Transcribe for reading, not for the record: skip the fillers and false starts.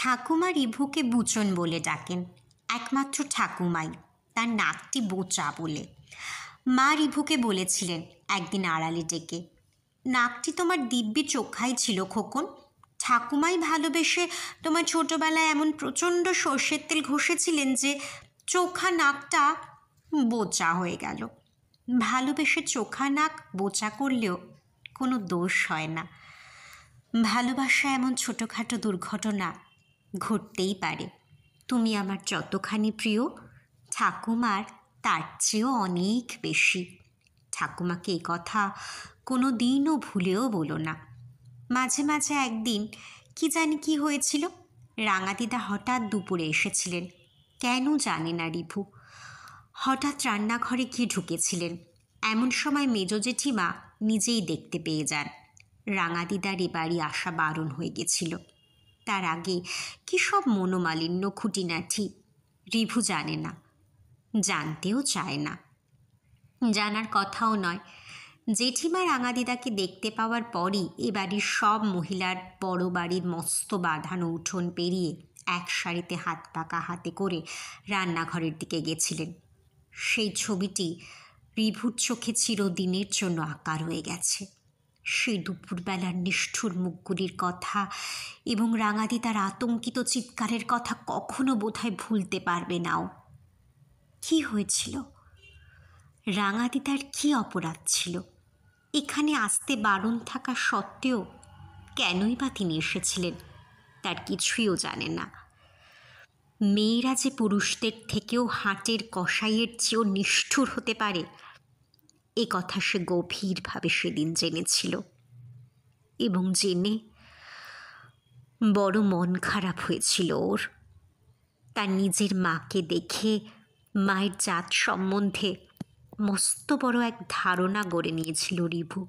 ঠাকুমা রিভুকে বুচন বলে ডাকেন। একমাত্র ঠাকুমাই, তার নাকটি বোচা বলে। মা রিভুকে বলেছিলেন একদিন আড়ালে ডেকে, নাকটি তোমার দিব্যি চোখাই ছিল খোকন। ঠাকুমাই ভালোবেসে তোমার ছোটবেলায় এমন প্রচণ্ড সর্ষের তেল ঘষেছিলেন যে চোখা নাকটা বোচা হয়ে গেল। ভালোবেসে চোখা নাক বোচা করলেও কোনো দোষ হয় না। ভালোবাসা এমন ছোটোখাটো দুর্ঘটনা ঘটতেই পারে। তুমি আমার যতখানি প্রিয়, ঠাকুমার তার চেয়েও অনেক বেশি। ঠাকুমাকে এই কথা কোনো দিনও ভুলেও বলো না। মাঝে মাঝে একদিন কি জানি কি হয়েছিল, রাঙাদিদা হঠাৎ দুপুরে এসেছিলেন। কেন জানে না রিভু, হঠাৎ রান্নাঘরে গিয়ে ঢুকেছিলেন। এমন সময় মেজ জেঠিমা নিজেই দেখতে পেয়ে যান। রাঙাদিদার এ বাড়ি আসা বারণ হয়ে গেছিল। তার আগে কী সব মনোমালিন্য খুঁটিনাটি রিভু জানে না, জানতেও চায় না, জানার কথাও নয়। জেঠিমা রাঙাদিদাকে দেখতে পাওয়ার পরই এ বাড়ির সব মহিলার বড় বাড়ির মস্ত বাঁধানো উঠোন পেরিয়ে এক সারিতে হাত পাকা হাতে করে রান্নাঘরের দিকে গেছিলেন। সেই ছবিটি রিভুর চোখে চিরদিনের জন্য আঁকা রয়ে গেছে। সেই দুপুরবেলার নিষ্ঠুর মুখগুলির কথা এবং রাঙাদিদার আতঙ্কিত চিৎকারের কথা কখনো বোধহয় ভুলতে পারবে নাও। কি হয়েছিল? রাঙাদিদার কি অপরাধ ছিল? এখানে আসতে বারণ থাকা সত্ত্বেও কেনই বা তিনি এসেছিলেন, তার কিছুইও জানে না। মেয়েরা যে পুরুষদের থেকেও হাটের কসাইয়ের চেয়েও নিষ্ঠুর হতে পারে, এ কথা সে গভীরভাবে সেদিন জেনেছিল, এবং জেনে বড় মন খারাপ হয়েছিল ওর। তার নিজের মাকে দেখে মায়ের জাত সম্বন্ধে মস্ত বড় এক ধারণা গড়ে নিয়েছিল রিভু।